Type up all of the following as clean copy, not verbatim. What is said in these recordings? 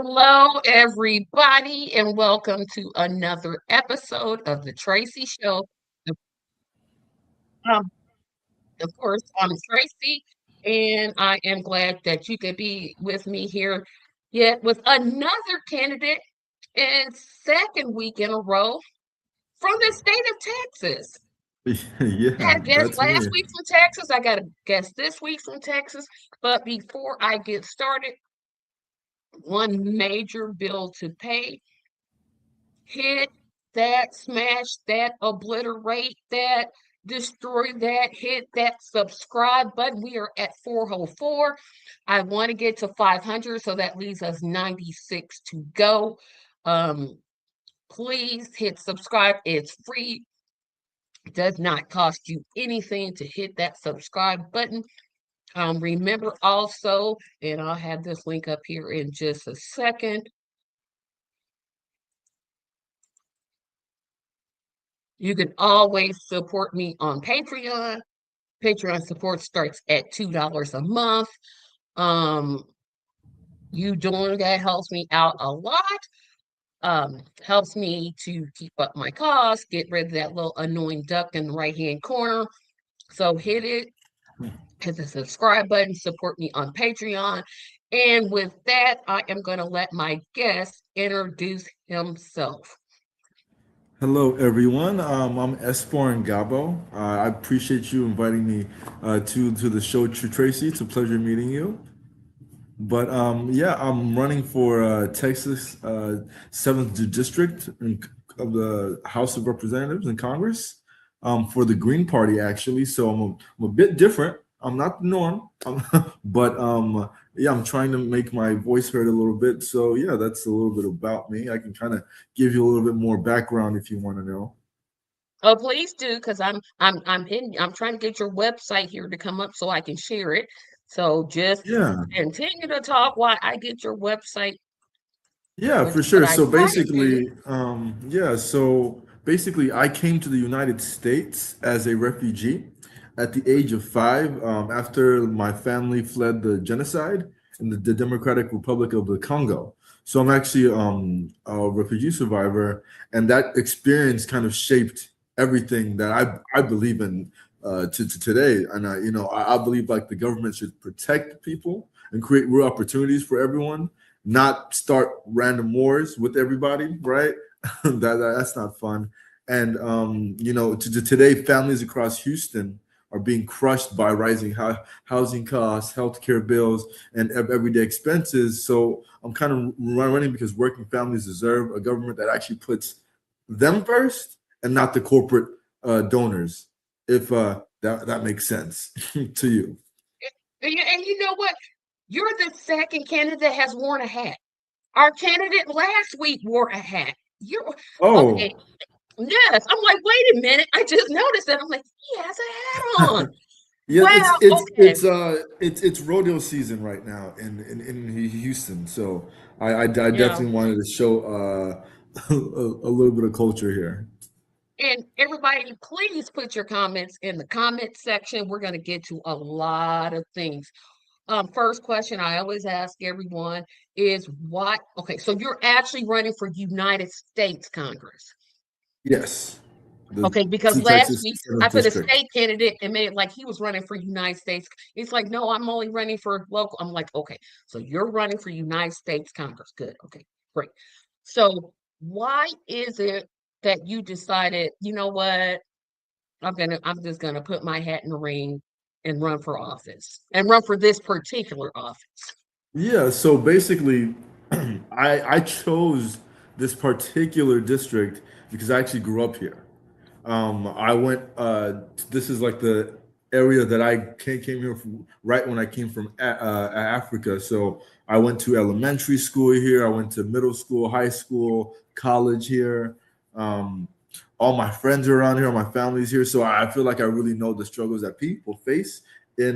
Hello, everybody, and welcome to another episode of the Tracy Show. Um, of course, I'm Tracy, and I am glad that you could be with me here yet with another candidate and second week in a row from the state of Texas. Yeah, Had a guest that's last me. week from Texas. I got a guest this week from Texas. But before I get started, one major bill to pay. Hit that, smash that, obliterate that, destroy that, hit that subscribe button. We are at 404. I want to get to 500, so that leaves us 96 to go. Um, please hit subscribe. It's free. It does not cost you anything to hit that subscribe button. Remember also, and I'll have this link up here in just a second. You can always support me on Patreon. Patreon support starts at $2 a month. Um, you doing that helps me out a lot. Helps me to keep up my costs, get rid of that little annoying duck in the right-hand corner. So hit it, hit the subscribe button, support me on Patreon. And with that, I am going to let my guest introduce himself. Hello, everyone. I'm Espoir Ngabo. I appreciate you inviting me to the show, Tracy. It's a pleasure meeting you. But yeah, I'm running for Texas 7th District of the House of Representatives in Congress for the Green Party, actually. So I'm a bit different. I'm not the norm, but yeah, I'm trying to make my voice heard a little bit. So yeah, that's a little bit about me. I can kind of give you a little bit more background if you want to know. Oh, please do, because I'm trying to get your website here to come up so I can share it. So just Yeah. continue to talk while I get your website, Yeah, which for is what sure. I So try to do. basically, I came to the United States as a refugee at the age of 5, after my family fled the genocide in the Democratic Republic of the Congo. So I'm actually a refugee survivor, and that experience kind of shaped everything that I believe in to today. And I believe like the government should protect people and create real opportunities for everyone, not start random wars with everybody, right? That's not fun. And today, families across Houston are being crushed by rising housing costs, healthcare bills, and everyday expenses. So I'm kind of running because working families deserve a government that actually puts them first and not the corporate donors. If that makes sense to you. And you know what? You're the second candidate that has worn a hat. Our candidate last week wore a hat. You're okay. Oh, Yes. I'm like, wait a minute. I just noticed that. I'm like, he has a hat on. yeah, it's Wow. it's Okay. it's uh it's rodeo season right now in Houston, so I Yeah. definitely wanted to show a little bit of culture here. And everybody, please put your comments in the comment section. We're going to get to a lot of things. First question I always ask everyone is what? Okay, so you're actually running for United States Congress. Yes, the Okay, because last Texas week I Seventh put a District. state candidate and made it like he was running for United States. He's like, no, I'm only running for local. I'm like, okay, so you're running for United States Congress. Good. Okay, great. So why is it that you decided, you know what? I'm just gonna put my hat in the ring and run for office and run for this particular office. Yeah, so basically, I chose this particular district because I actually grew up here. I went. This is like the area that I came here from, right when I came from Africa. So I went to elementary school here. I went to middle school, high school, college here. Um, all my friends are around here. My family's here. So I feel like I really know the struggles that people face in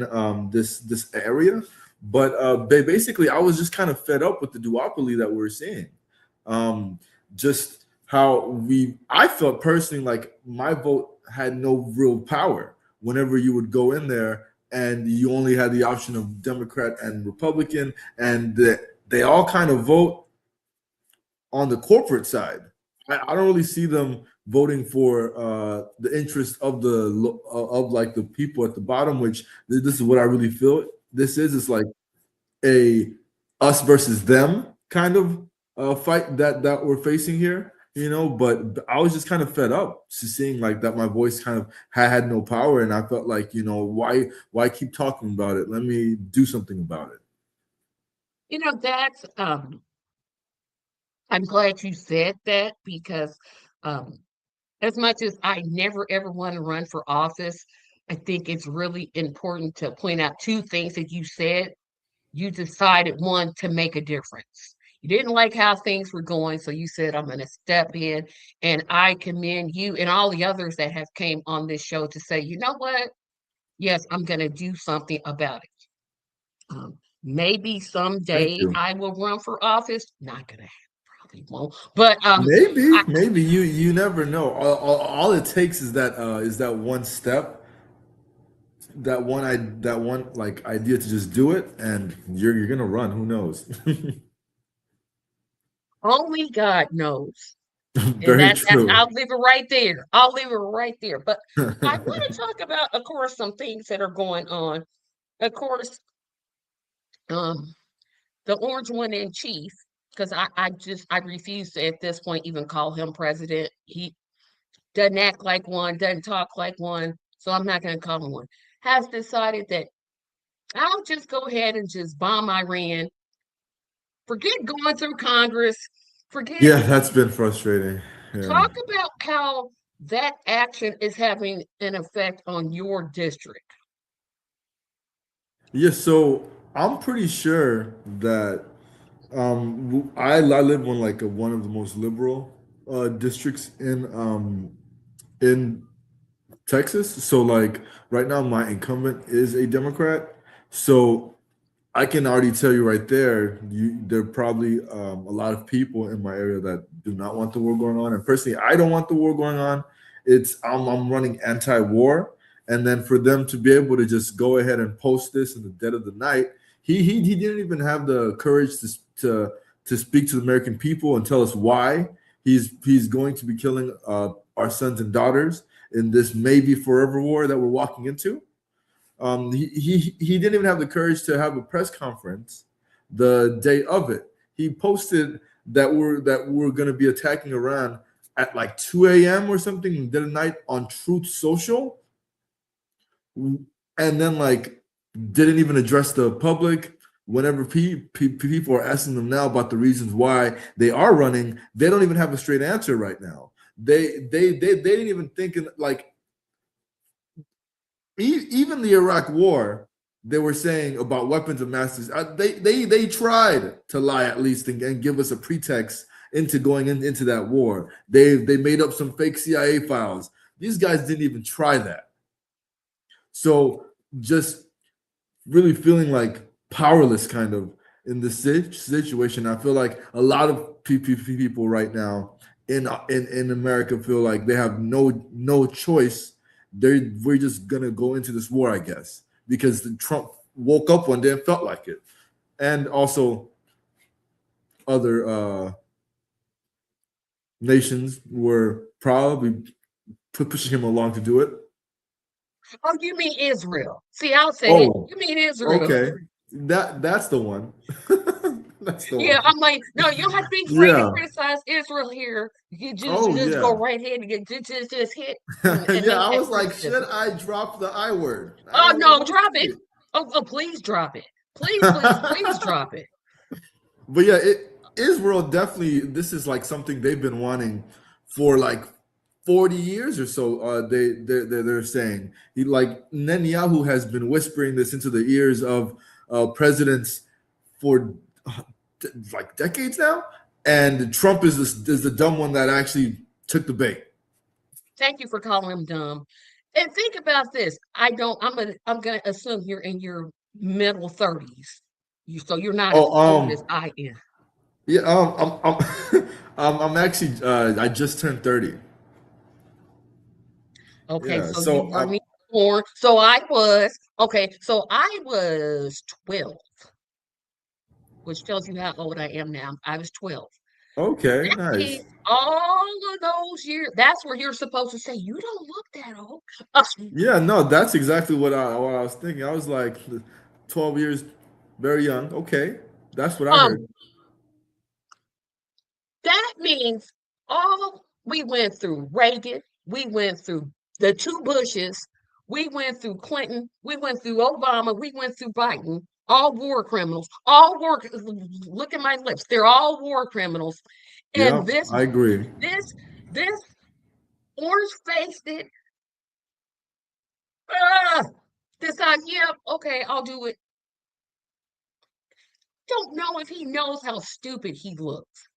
this area. But basically, I was just kind of fed up with the duopoly that we're seeing. Just how I felt personally like my vote had no real power whenever you would go in there and you only had the option of Democrat and Republican, and they all kind of vote on the corporate side. I don't really see them voting for the interest of of like the people at the bottom. Which this is what I really feel this is. It's like a us versus them kind of fight that we're facing here, you know. But I was just kind of fed up to seeing like that my voice kind of had no power, and I felt like, you know, why keep talking about it? Let me do something about it. You know, that's I'm glad you said that because um as much as I never ever want to run for office, I think it's really important to point out two things that you said. You decided one to make a difference. You didn't like how things were going, so you said, I'm going to step in, and I commend you and all the others that have came on this show to say, you know what? Yes, I'm going to do something about it. Maybe Thank someday you. I will run for office. Not gonna happen, probably won't. But Maybe, I, maybe you never know. All it takes is that one step, that one like idea to just do it, and you're gonna run. Who knows? only God knows. And Very that's true. I'll leave it right there. I'll leave it right there. But I want to talk about, of course, some things that are going on. Of course, um, the orange one in chief, because I refuse to at this point even call him president. He doesn't act like one, doesn't talk like one, so I'm not gonna call him one. Has decided that I'll just go ahead and just bomb Iran. Forget going through Congress. Forget Yeah, that's been frustrating. Yeah. talk about how that action is having an effect on your district. Yeah, so I'm pretty sure that I live in like one of the most liberal districts in Texas. So like right now my incumbent is a Democrat. So I can already tell you right there, there are probably a lot of people in my area that do not want the war going on. And personally, I don't want the war going on. I'm running anti-war, and then for them to be able to just go ahead and post this in the dead of the night, he didn't even have the courage to speak to the American people and tell us why he's going to be killing our sons and daughters in this maybe forever war that we're walking into. He didn't even have the courage to have a press conference the day of it. He posted that we're going to be attacking Iran at like 2 a.m. or something dead of night on Truth Social, and then like didn't even address the public. Whenever people are asking them now about the reasons why they are running, they don't even have a straight answer right now. They didn't even think in, like even the Iraq War, they were saying about weapons of mass destruction. They tried to lie at least and give us a pretext into going into that war. They made up some fake CIA files. These guys didn't even try that. So just really feeling like powerless kind of in this situation. I feel like a lot of people right now in America feel like they have no choice. We're just gonna go into this war, I guess, because the Trump woke up one day and felt like it, and also other nations were probably pushing him along to do it. Oh, you mean Israel? See, I'll say it. Oh, You mean Israel? okay, that's the one. That's the Yeah, one. I'm like, no, you don't have to be afraid to Yeah. criticize Israel here. You Oh just go yeah. right ahead and just hit and Yeah, make I that was like, should criticism. I drop the I word? I Oh don't no, want drop it. to. Oh, please drop it. Please drop it. But yeah, Israel definitely. This is like something they've been wanting for like 40 years or so. They're saying like Netanyahu has been whispering this into the ears of presidents for like decades now, and Trump is the dumb one that actually took the bait. Thank you for calling him dumb. And think about this. I'm gonna assume you're in your middle 30s. So you're not as Oh, old as I am. yeah, I'm actually I just turned 30. Okay, Yeah, so so you were me born. So I was okay, so I was 12, which tells you how old I am now. I was 12. Okay, That nice. means all of those years, that's where you're supposed to say, you don't look that old. Uh, Yeah, no, that's exactly what I was thinking. I was like, 12 years, very young. Okay, that's what I Um, heard. that means all we went through Reagan, we went through the two Bushes, we went through Clinton, we went through Obama, we went through Biden, all war criminals, all war, look at my lips, they're all war criminals. And Yeah, I agree. this, this orange-faced it, uh, decide, yeah, okay, I'll do it. Don't know if he knows how stupid he looks.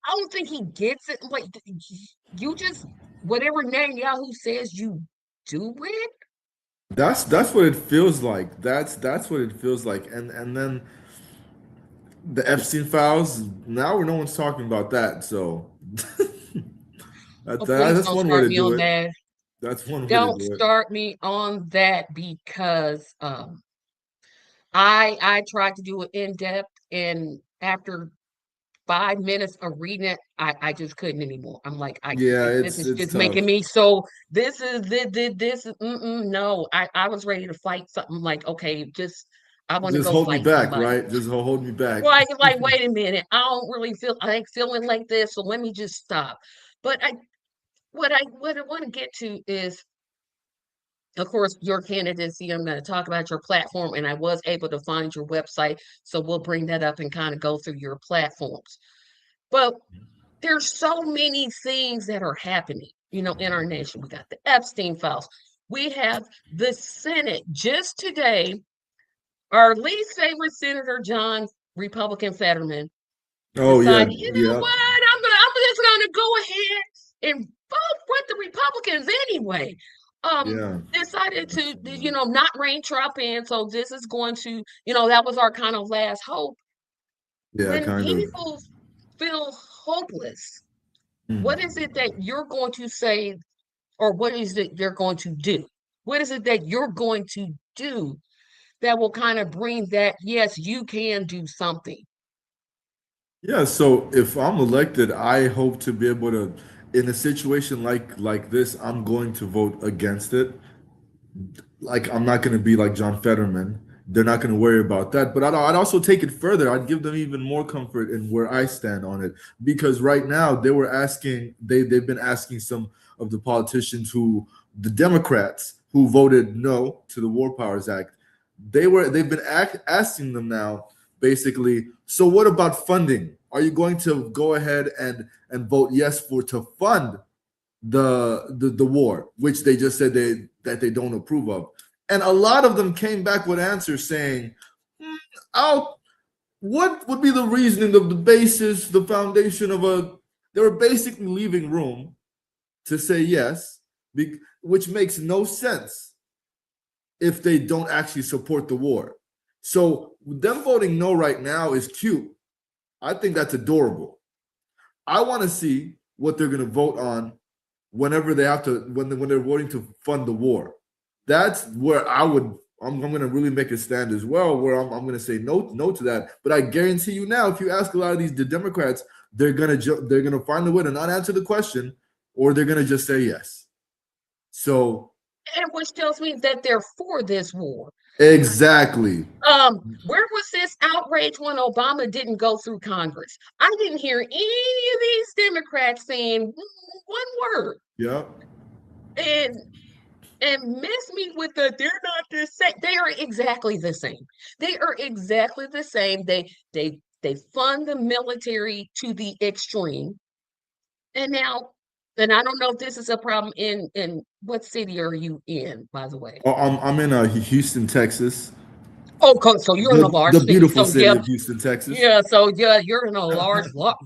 I don't think he gets it. Like you just whatever Netanyahu says, you do it. That's what it feels like. That's what it feels like. And then the Epstein files. Now no one's talking about that. So Oh, please that's don't one way start to me do on it. that. That's one way to Don't do it. start me on that because I tried to do it in depth and after 5 minutes of reading it, I just couldn't anymore. I'm like, Yeah, this is it's just making tough. me so. This is no. I was ready to fight something. Like, okay, just I want to Just go hold me fight back, somebody. right? Just hold me back. Like, wait a minute. I ain't feeling like this, so let me just stop. But what I want to get to is, of course, your candidacy. I'm going to talk about your platform, and I was able to find your website, so we'll bring that up and kind of go through your platforms. But there's so many things that are happening, in our nation. We got the Epstein files. We have the Senate just today. Our least favorite Senator John Republican Fetterman Oh yeah, decided, you know yeah, what? I'm just gonna go ahead and vote with the Republicans anyway. yeah, Decided to, not rein Trump in. So this is going to, that was our kind of last hope. yeah. When Kind of. people feel hopeless, Mm. what is it that you're going to say, or what is it you're going to do? What is it that you're going to do that will kind of bring that, yes, you can do something? Yeah, so if I'm elected, I hope to be able to, in a situation like this, I'm going to vote against it. Like I'm not going to be like John Fetterman. They're not going to worry about that. But I'd also take it further. I'd give them even more comfort in where I stand on it. Because right now they've been asking some of the politicians the Democrats who voted no to the War Powers Act, they've been asking them now basically, so what about funding? Are you going to go ahead and vote yes for to fund the war, which they just said they don't approve of. And a lot of them came back with answers saying, "Hmm, I'll, what would be the reasoning of the basis, the foundation of a?" They were basically leaving room to say yes, which makes no sense if they don't actually support the war. So them voting no right now is cute. I think that's adorable. I want to see what they're going to vote on whenever they have to when they're voting to fund the war. That's where I'm going to really make a stand as well, where I'm going to say no to that. But I guarantee you now, if you ask a lot of the Democrats, they're gonna find a way to not answer the question, or they're going to just say yes. So And which tells me that they're for this war. exactly. Where was this outrage when Obama didn't go through Congress? I didn't hear any of these Democrats saying one word. Yeah. And miss me with they're not the same. They are exactly the same. They are exactly the same. They fund the military to the extreme. And now, and I don't know if this is a problem in what city are you in, by the way? Oh, I'm in Houston, Texas, Oh, so you're in a large the city. beautiful So city of Houston, Texas. you're in a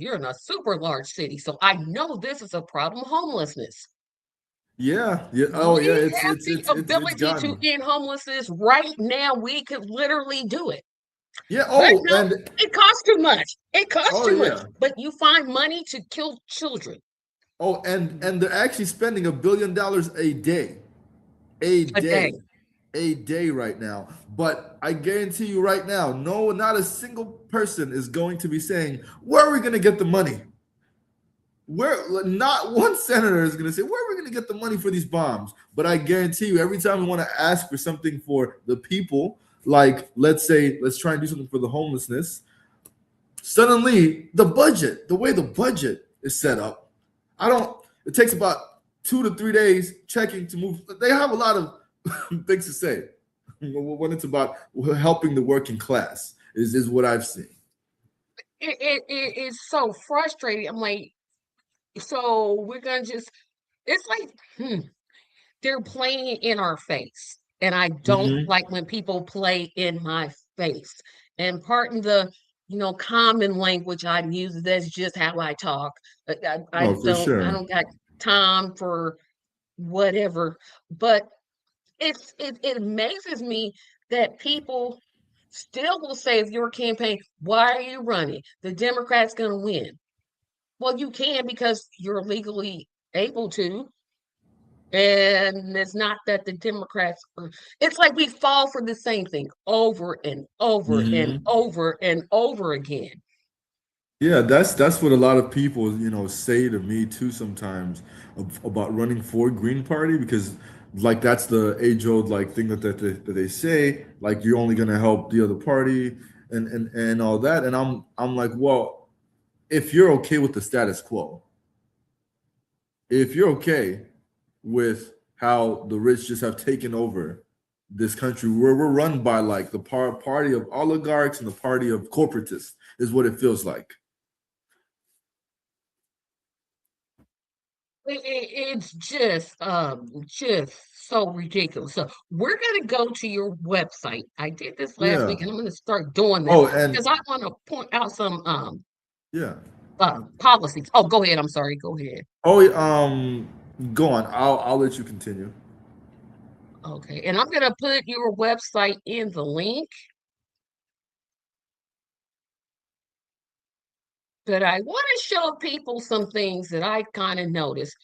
you're in a super large city. So I know this is a problem, homelessness. Yeah, yeah. Oh, yeah. We have the It's ability to gotten. end homelessness right now. We could literally do it. Yeah. But Oh, no, and it costs too much. It costs oh too much. yeah. But you find money to kill children Oh, and they're actually spending $1 billion a day, a a day. day. a day right now. But I guarantee you right now, no, not a single person is going to be saying, where are we going to get the money? Where not one senator is going to say, where are we going to get the money for these bombs? But I guarantee you, every time we want to ask for something for the people, like let's say, let's try and do something for the homelessness, suddenly the way the budget is set up, I don't, it takes about 2 to 3 days checking to move. They have a lot of things to say when it's about helping the working class, is what I've seen. It is so frustrating. I'm like, so we're gonna just, it's like, they're playing in our face. And I don't Mm-hmm. like when people play in my face. And pardon the, common language I'm using. That's just how I talk. Oh, for I sure. don't got time for whatever. But it amazes me that people still will say of your campaign, why are you running? The Democrats gonna win. Well, you can because you're legally able to. And it's not that the Democrats it's like we fall for the same thing over and over and Mm-hmm. over and over again. Yeah, that's what a lot of people, say to me too sometimes about running for Green Party, because like that's the age-old like thing that they say, like you're only gonna help the other party and all that. And I'm like, well, if you're okay with the status quo, if you're okay with how the rich just have taken over this country, where we're run by like the party of oligarchs and the party of corporatists, is what it feels like. It's just so ridiculous. So we're gonna go to your website. I did this last Yeah. week and I'm gonna start doing this Oh, and because I want to point out some yeah. policies. Oh, go ahead. I'm sorry. Go ahead. Oh, go on. I'll let you continue. Okay. And I'm gonna put your website in the link, but I want to show people some things that I kind of noticed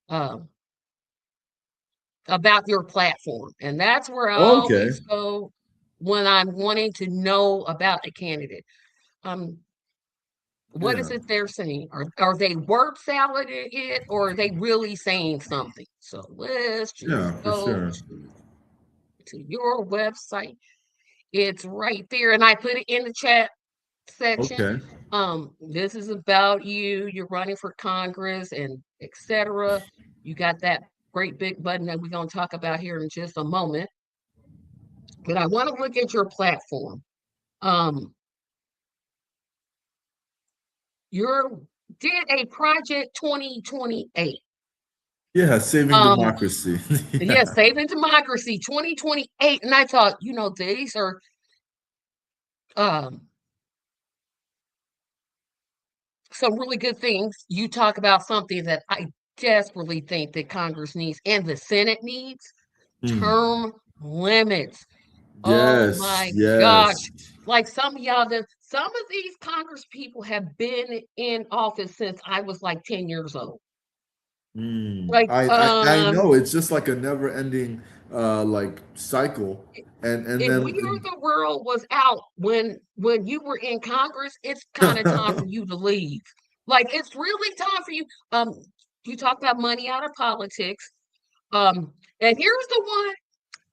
um about your platform. And that's where I Okay. always go when I'm wanting to know about a candidate. Um, what is Yeah. it they're saying? Are they word salad it or are they really saying something? So let's just Yeah, for go sure. to your website. It's right there, and I put it in the chat section. Okay. This is about you. You're running for Congress and etc. You got that great big button that we're going to talk about here in just a moment. But I want to look at your platform. Um, you did a project 2028. Yeah, saving Um, democracy. yes, Yeah. Saving Democracy 2028. And I thought, these are um some really good things. You talk about something that I desperately think that Congress needs and the Senate needs, Hmm. term limits. Oh Yes, my gosh. yes. Like some of y'all, some of these Congress people have been in office since I was like 10 years old. Mm. Like, I know it's just like a never ending like cycle, and if We Are then the World was out when you were in Congress, it's kind of time for you to leave. Like it's really time for you. You talk about money out of politics. And here's the one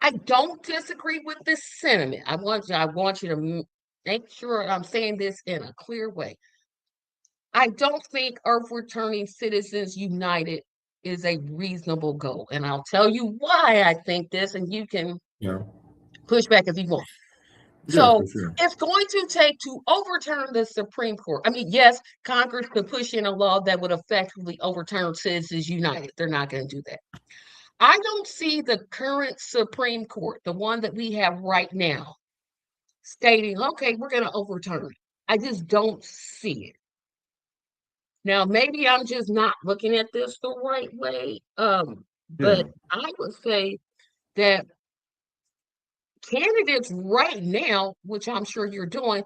I don't disagree with this sentiment. I want you to make sure I'm saying this in a clear way. I don't think overturning Citizens United is a reasonable goal, and I'll tell you why I think this, and you can yeah, push back if you want. yeah, for So sure. it's going to take to overturn the Supreme Court. I mean, yes, Congress could push in a law that would effectively overturn Citizens United. They're not going to do that. I don't see the current Supreme Court, the one that we have right now, stating, okay, we're going to overturn it. I just don't see it. Now, maybe I'm just not looking at this the right way. Yeah, But I would say that candidates right now, which I'm sure you're doing,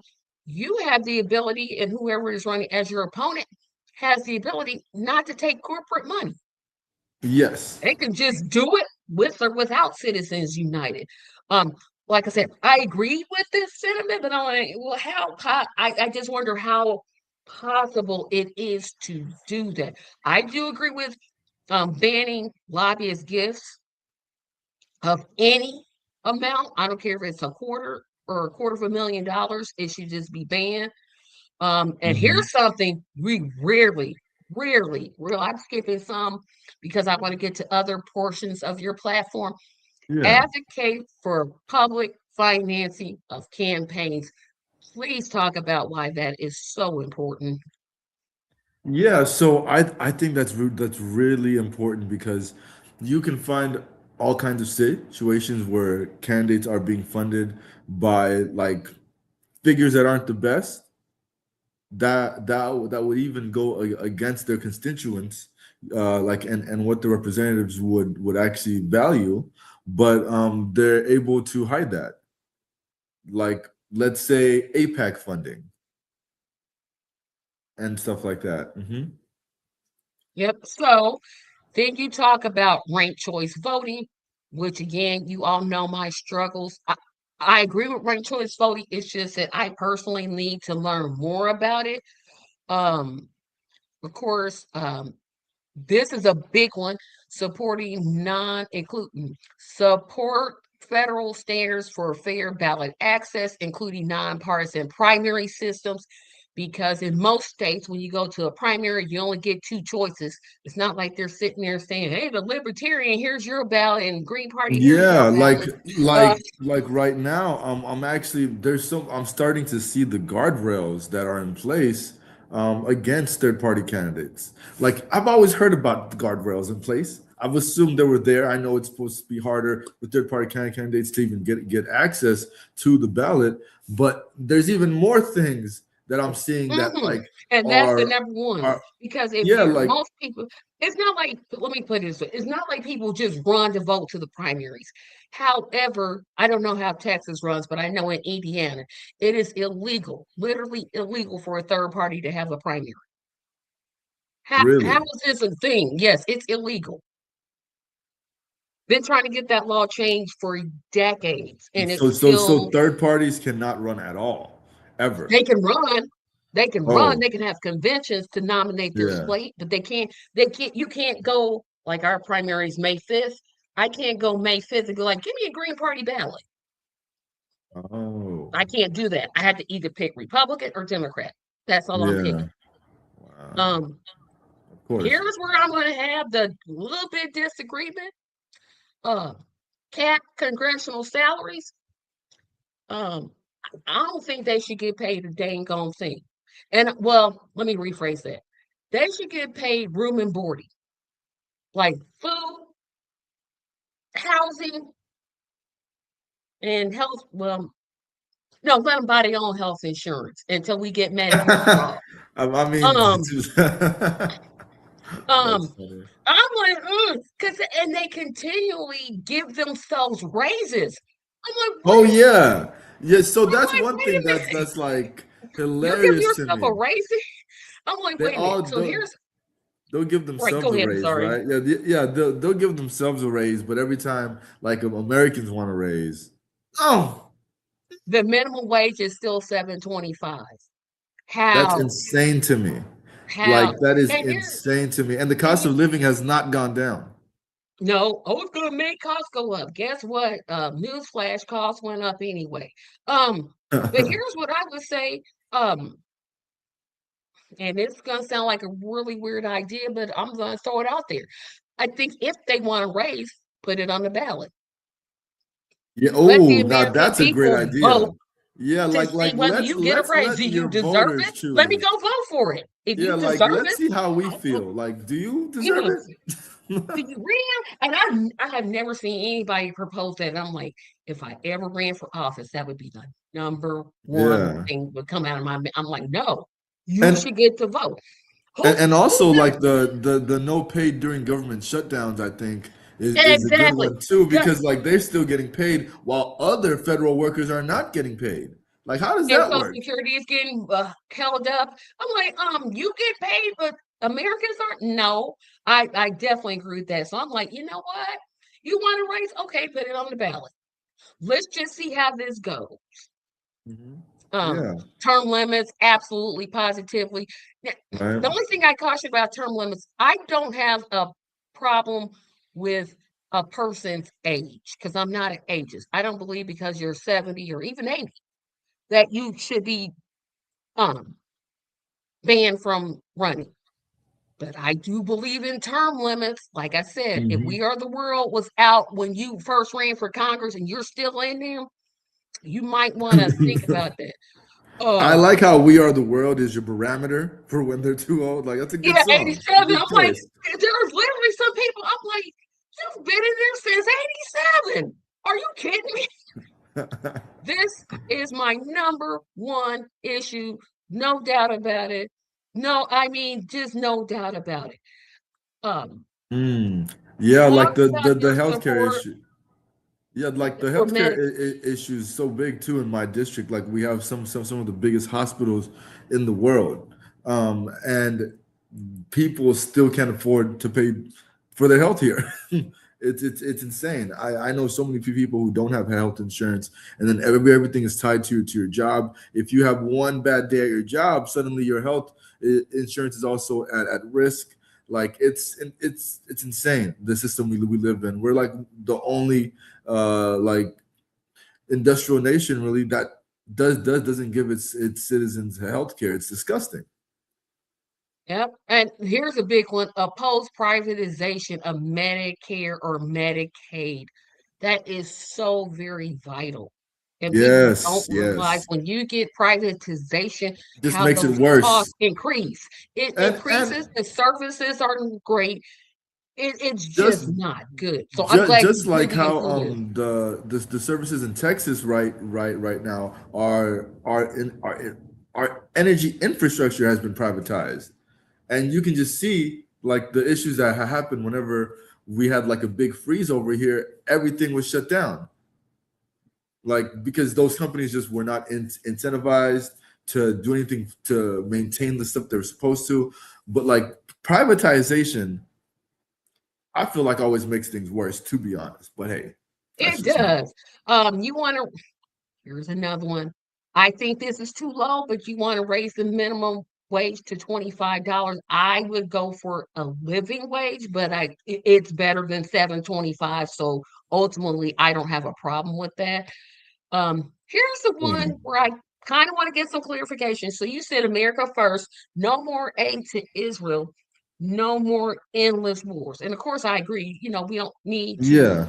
you have the ability, and whoever is running as your opponent has the ability not to take corporate money. yes. They can just do it with or without Citizens United. Um, like I said, I agree with this sentiment, but I'm like, well, I just wonder how possible it is to do that. I do agree with banning lobbyist gifts of any amount. I don't care if it's a quarter or a quarter of $1 million, it should just be banned. And Hmm. here's something we rarely, I'm skipping some because I want to get to other portions of your platform. Yeah. Advocate for public financing of campaigns. Please talk about why that is so important. Yeah, so I think that's really important because you can find all kinds of situations where candidates are being funded by like figures that aren't the best, that would even go against their constituents, like and what the representatives would actually value, but they're able to hide that. Like, let's say APAC funding and stuff like that. Yep. So then you talk about ranked choice voting, which again, you all know my struggles. I agree with ranked choice voting. It's just that I personally need to learn more about it. Um, of course, this is a big one, supporting non-including support federal standards for fair ballot access, including nonpartisan primary systems. Because in most states, when you go to a primary, you only get two choices. It's not like they're sitting there saying, "Hey, the Libertarian, here's your ballot, and Green Party, here's your Yeah, ballot." Uh, like right now, I'm actually I'm starting to see the guardrails that are in place against third party candidates. Like, I've always heard about the guardrails in place. I've assumed they were there. I know it's supposed to be harder for third party candidates to even get access to the ballot, but there's even more things that I'm seeing that mhm. like And that's the are number one. are Because if yeah, you're like most people, it's not like, let me put it this way, it's not like people just run to vote to the primaries. However, I don't know how Texas runs, but I know in Indiana, it is illegal, literally illegal for a third party to have a primary. How really. is this a thing? Yes, it's illegal. Been trying to get that law changed for decades, and it's So still third parties cannot run at all, ever. they can run. Oh, They can have conventions to nominate their yeah. slate, but you can't go like our primaries May 5th. I can't go May 5th and go like, give me a Green Party ballot. Oh, I can't do that. I had to either pick Republican or Democrat. That's all I'm yeah. picking. Wow. Um, Of course. Here's where I'm gonna have the little bit disagreement. Uh Cap congressional salaries. Um, I don't think they should get paid a dang gone thing. And well, let me rephrase that. They should get paid room and boarding, like food, housing, and health. Well, no, let them buy their own health insurance until we get Medicare for all. I mean, Um, that's um, funny. I'm like, because and they continually give themselves raises. I'm like, what Oh is? yeah, yeah. So I'm that's like, one wait a thing minute. that's like You're giving hilarious to yourself a me. raise? I'm like, They wait a minute. all So here's they'll give right. themselves Go a ahead. I'm raise, sorry. right? Yeah, yeah. They'll give themselves a raise, but every time like Americans want a raise, oh, The minimum wage is still 7.25. that's How? insane to me. Like, How? that is And here, insane to me. And the and cost you of living has not gone down. no, oh, it's gonna make costs go up. Guess what? Newsflash, costs went up anyway. But here's what I would say. Um, and it's gonna sound like a really weird idea, but I'm gonna throw it out there. I think if they want to raise, put it on the ballot. Yeah. Let the Oh, now American that's a great people idea. vote Yeah, to see like whether you get a let's raise. Do let you your deserve voters it? Let me choose. go vote for it. If Yeah, you like, deserve let's it, see how we I'll vote. feel. Like, do you You deserve know, it? do you ran? And I have never seen anybody propose that. And I'm like, if I ever ran for office, that would be the number one Yeah. thing would come out of my mouth. I'm like, no, you And should get to vote. Who and who also does like the no pay during government shutdowns, I think is a good exactly? one too, Good. because like they're still getting paid while other federal workers are not getting paid. Like, how does And that Social work? Security is getting held up. I'm like, you get paid, but Americans aren't. No, I definitely agree with that. So I'm like, you know what? You want to raise? Okay, put it on the ballot. Let's just see how this goes. Mhm. Um, Yeah. Term limits, absolutely, positively. Right. The only thing I caution about term limits, I don't have a problem with a person's age because I'm not an ageist. I don't believe because you're 70 or even 80 that you should be um, banned from running. But I do believe in term limits. Like I said, if Mhm. We Are the World was out when you first ran for Congress and you're still in there, you might want to think about that. I Uh, like how "We Are the World" is your parameter for when they're too old. Like that's a good yeah, song, 87. good I'm like, choice. there's literally some people, I'm like, you've been in there since 87. Are you kidding me? This is my number one issue. No doubt about it. No, I mean, just no doubt about it. Um, Mm. Yeah, talk like about the your healthcare support issue. Yeah, like the for healthcare medic. issue is so big too in my district. Like we have some of the biggest hospitals in the world, and people still can't afford to pay for their health here. It's insane. I know so many people who don't have health insurance, and then everything is tied to your job. If you have one bad day at your job, suddenly your health insurance is also at risk. Like it's insane the system we live in. We're like the only like industrial nation really that doesn't give its citizens health care. It's disgusting. Yep. And here's a big one, oppose privatization of Medicare or Medicaid. That is so very vital. And people don't Yes, realize yes. when you get privatization, Just how makes it those worse. costs increase. It And increases, the services aren't great. It's just just not good. So I'm glad just you like really how included it. the services in Texas right now our energy infrastructure has been privatized, and you can just see like the issues that happened whenever we had like a big freeze over here. Everything was shut down, like because those companies just were not incentivized to do anything to maintain the stuff they're supposed to. But like privatization, I feel like always makes things worse, to be honest. But hey, that's It just me. does. You want to, here's another one. I think this is too low, but you want to raise the minimum wage to $25. I would go for a living wage, but it's better than 7.25. So ultimately, I don't have a problem with that. Here's the one Same. where I kind of want to get some clarification. So you said America first, no more aid to Israel, no more endless wars. And of course, I agree. We don't need to.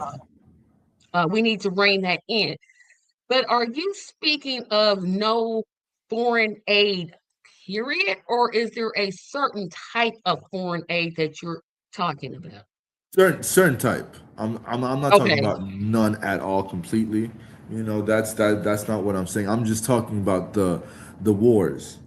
Yeah. We need to rein that in. But are you speaking of no foreign aid, period, or is there a certain type of foreign aid that you're talking about? Certain type. I'm not talking Okay, about none at all completely. That's not what I'm saying. I'm just talking about the wars.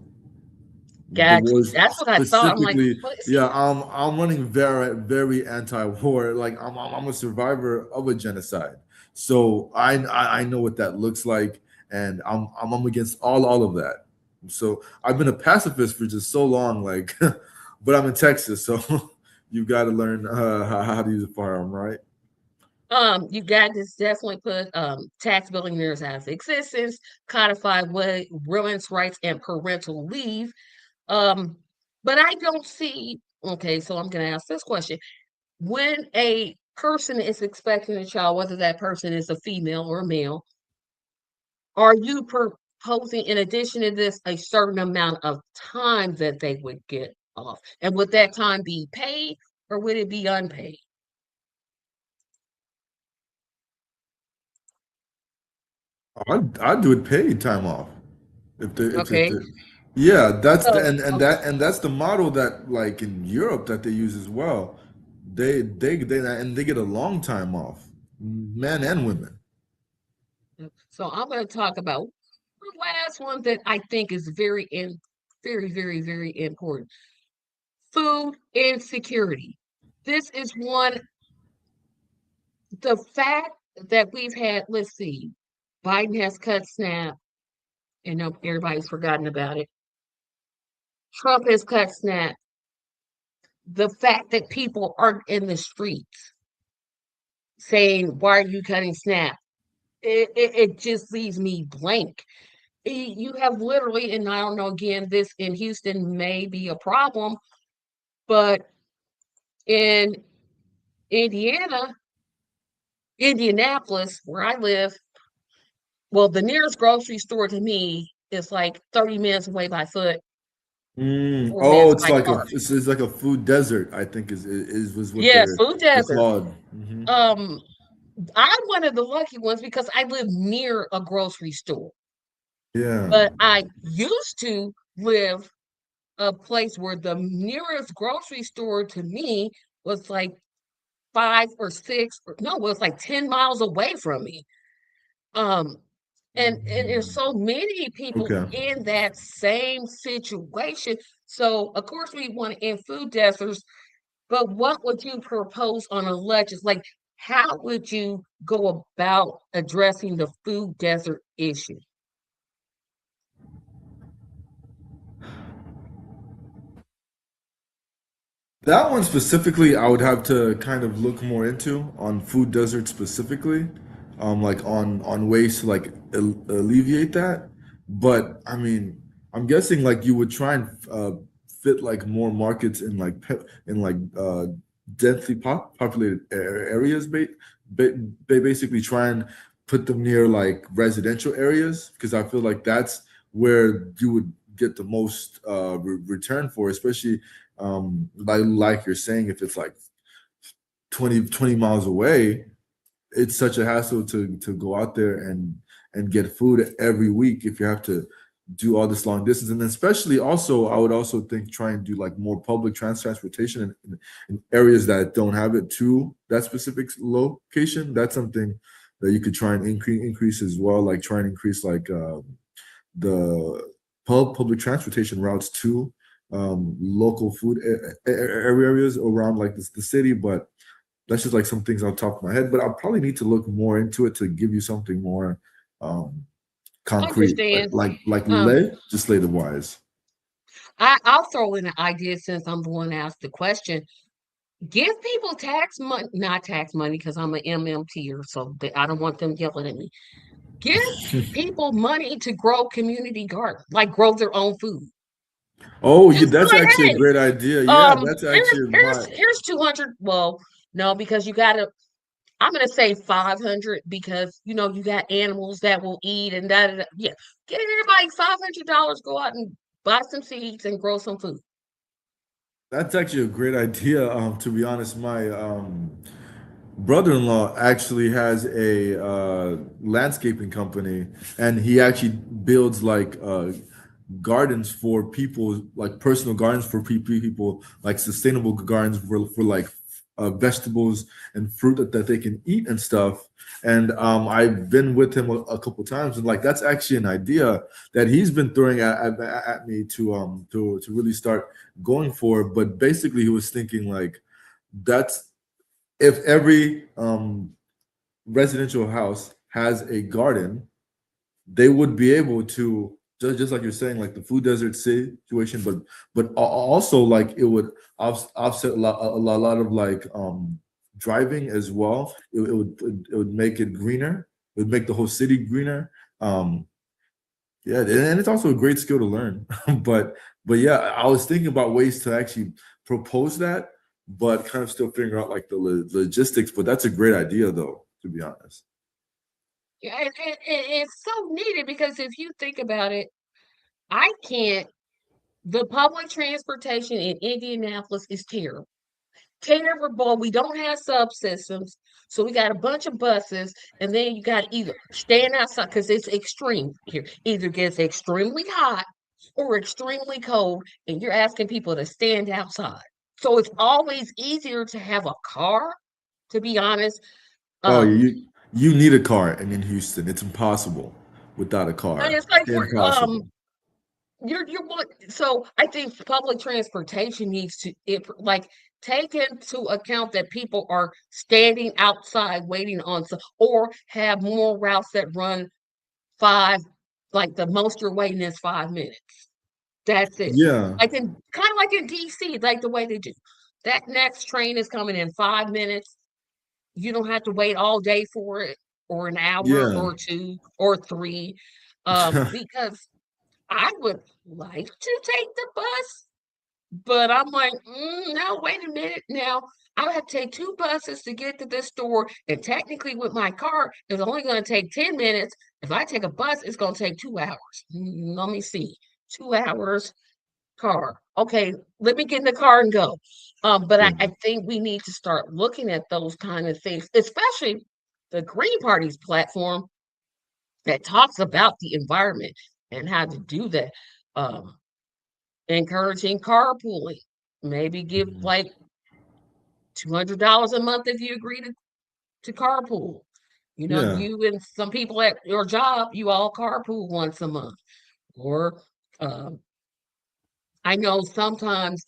The got you. wars That's what I thought. I'm like, specifically. well, see, Yeah, I'm running very anti-war. Like I'm a survivor of a genocide, so I know what that looks like, and I'm against all of that. So I've been a pacifist for just so long, like, but I'm in Texas, so you've got to learn how to use a firearm, right? you got to definitely put tax billionaires out of existence, codify what women's rights and parental leave. Um, but I don't see. Okay, so I'm going to ask this question: when a person is expecting a child, whether that person is a female or a male, are you proposing, in addition to this, a certain amount of time that they would get off? And would that time be paid or would it be unpaid? I'd do it paid time off. If Okay. the yeah, that's the So, and that's the model that like in Europe that they use as well. They get a long time off, men and women. so I'm going to talk about the last one that I think is very important. Food insecurity. This is one, the fact that we've had, let's see, Biden has cut SNAP, and no, everybody's forgotten about it. Trump has cut SNAP. The fact that people aren't in the streets saying, why are you cutting SNAP? it just leaves me blank. You have literally, and I don't know, again, this in Houston may be a problem, but in Indiana, Indianapolis, where I live, well, the nearest grocery store to me is like 30 minutes away by foot, Mm. 4 Oh, minutes it's by like car. it's like a food desert, I think is was what Yes, food they're desert. called. Hmm. Um, I'm one of the lucky ones because I live near a grocery store, Yeah. but I used to live a place where the nearest grocery store to me was like 5 or 6 or no, it was like 10 miles away from me. Um, and there's Mhm. so many people Okay. in that same situation. So of course we want to end food deserts, but what would you propose on a like how would you go about addressing the food desert issue? That one specifically, I would have to kind of look more into on food desert specifically, like on ways to like alleviate that. But I mean, I'm guessing like you would try and fit like more markets in like in like densely populated areas. Ba basically try and put them near like residential areas because I feel like that's where you would get the most return for, especially like you're saying, if it's like 20 miles away, it's such a hassle to go out there and get food every week if you have to do all this long distance. And especially also, I would also think try and do like more public transportation in areas that don't have it to that specific location. That's something that you could try and increase as well, like try and increase like the public transportation routes to local food areas around like the city. But that's just like some things on top of my head. But I'll probably need to look more into it to give you something more um, I concrete, understand. like Um, legislative wise. I'll throw in an idea since I'm the one to ask the question. Give people tax money, not tax money, because I'm an MMTer, so I don't want them yelling at me. Give people money to grow community garden, like grow their own food. Oh, yeah, Just be that's like, actually a hey, great idea. Yeah, that's here's actually here's my. here's 200. Well, no, because you gotta. I'm gonna say 500 because you got animals that will eat and that. Yeah, get everybody $500. Go out and buy some seeds and grow some food. That's actually a great idea. To be honest, my brother-in-law actually has a landscaping company, and he actually builds like gardens for people, like personal gardens for people, like sustainable gardens for like vegetables and fruit that they can eat and stuff. And I've been with him a couple times, and like that's actually an idea that he's been throwing at me to really start going for. But basically, he was thinking like that's if every residential house has a garden, they would be able to just like you're saying, like the food desert situation, but also like it would offset a lot of like driving as well. It would make it greener. It would make the whole city greener. Um, yeah, and it's also a great skill to learn. But yeah, I was thinking about ways to actually propose that, but kind of still figuring out like the logistics. But that's a great idea, though, to be honest. Yeah, it's so needed because if you think about it, I can't. The public transportation in Indianapolis is terrible. Terrible. We don't have subsystems. So we got a bunch of buses, and then you got either stand outside because it's extreme here. Either gets extremely hot or extremely cold, and you're asking people to stand outside. So it's always easier to have a car, to be honest. Oh, Um, you need a car, and in Houston, it's impossible without a and car. it's like we're Impossible. you're what so I think public transportation needs to like take into account that people are standing outside waiting on some or have more routes that run five like the most you're waiting is 5 minutes. That's it. Yeah. Like in kind of like in DC, like the way they do. That next train is coming in 5 minutes. You don't have to wait all day for it. or an hour Yeah. or 2 or 3, because I would like to take the bus, but I'm like, no, wait a minute now. I would have to take 2 buses to get to this store, and technically with my car, it's only gonna take 10 minutes. If I take a bus, it's gonna take 2 hours. Let me see. 2 hours car. Okay, let me get in the car and go. But I think we need to start looking at those kind of things, especially the Green Party's platform that talks about the environment and how to do that. Um, Encouraging carpooling. Maybe give Mhm. like $200 a month if you agree to carpool. You know, Yeah. you and some people at your job, you all carpool once a month. Or um, I know sometimes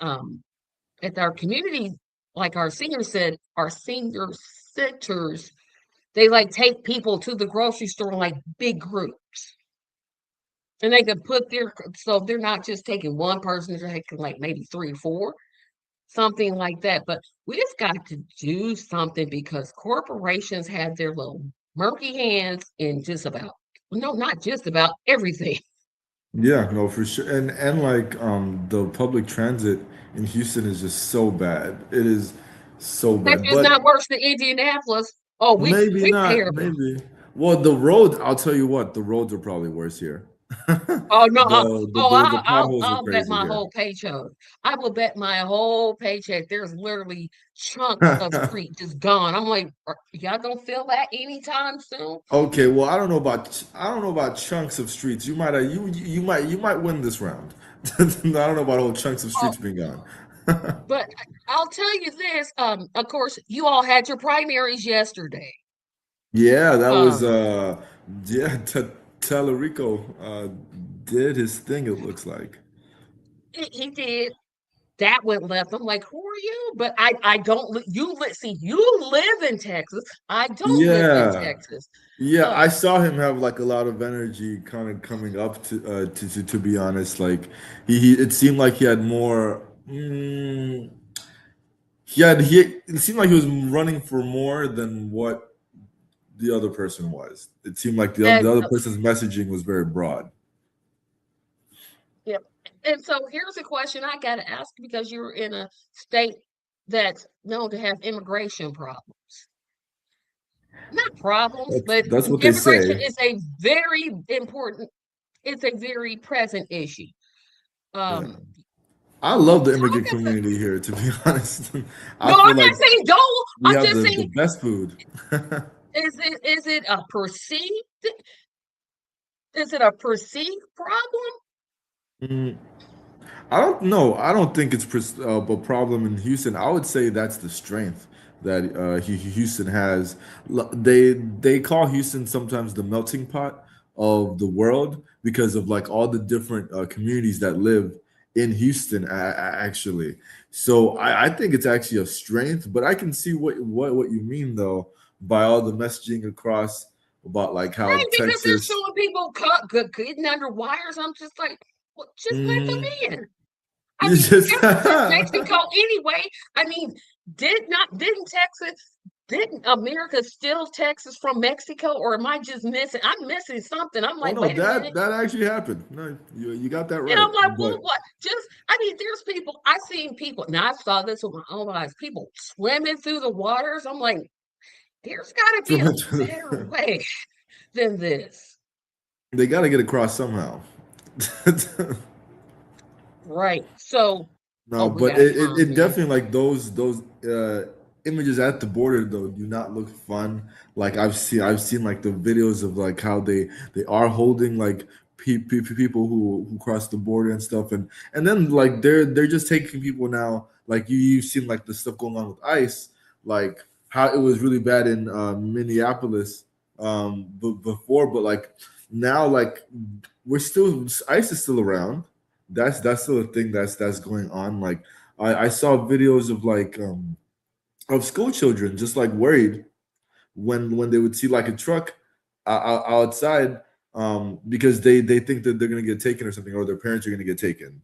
at our community, like our senior centers, they like take people to the grocery store in like big groups. And they can put so they're not just taking one person, they're taking like maybe 3 or 4, something like that. But we just got to do something because corporations have their little murky hands in just about, no, not just about everything. Yeah, no, for sure. And like the public transit in Houston is just so bad. It is so That's bad. just But not worse than Indianapolis. Oh, maybe we not, terrible. maybe. Well, the road, I'll tell you what, the roads are probably worse here. Oh no! The potholes are I'll bet crazy my here. whole paycheck. I will bet my whole paycheck. There's literally chunks of street just gone. I'm like, y'all gonna feel that anytime soon? Okay, well, I don't know about chunks of streets. You might you might win this round. I don't know about whole chunks of Oh, streets being gone. but I'll tell you this. Of course, you all had your primaries yesterday. Yeah, that was Um, yeah, Tellerico did his thing, it looks like. he did. That went left. I'm like, who are you? But I don't. See, you live in Texas. I don't live in Yeah. Texas. Yeah, Uh, I saw him have like a lot of energy kind of coming up to be honest. Like he it seemed like he had more he it seemed like he was running for more than what the other person was. It seemed like and the other person's messaging was very broad. Yep. And so here's a question I got to ask because you're in a state that's known to have immigration problems. Not problems, but That's what they immigration say. is a very important, it's a very present issue. Yeah. Um, I love the talk immigrant about, community here, to be honest. I no, feel I'm like not saying don't. we I'm have just the saying, best food. is it a is it a perceived problem? Mm, I don't know. I don't think it's a problem in Houston. I would say that's the strength that Houston has. They call Houston sometimes the melting pot of the world because of like all the different communities that live in Houston. Actually, so I think it's actually a strength. But I can see what you mean though by all the messaging across about like how Right, because they're Texas. showing people cut, getting under wires. I'm just like, well, just let them Mhm. in. I You mean, just they're from Mexico anyway. I mean, didn't America steal Texas from Mexico, or am I just missing? I'm missing something. I'm Oh like, no, wait a minute. that actually happened. No, you got that And right. I'm like, well, But what? I mean, there's people, I seen people, and I saw this with my own eyes, people swimming through the waters. I'm like, there's got to be a better way than this. they got to get across somehow. Right. So, oh, No, we but got it content. definitely like those images at the border though do not look fun. Like I've seen like the videos of like how they are holding like people who cross the border and stuff, and then like they're just taking people now. Like you've seen like the stuff going on with ICE, like how it was really bad in Minneapolis before, but like now like we're still ICE is still around. That's still a thing that's going on. Like I saw videos of like of school children just like worried when they would see like a truck outside because they think that they're gonna get taken or something or their parents are gonna get taken.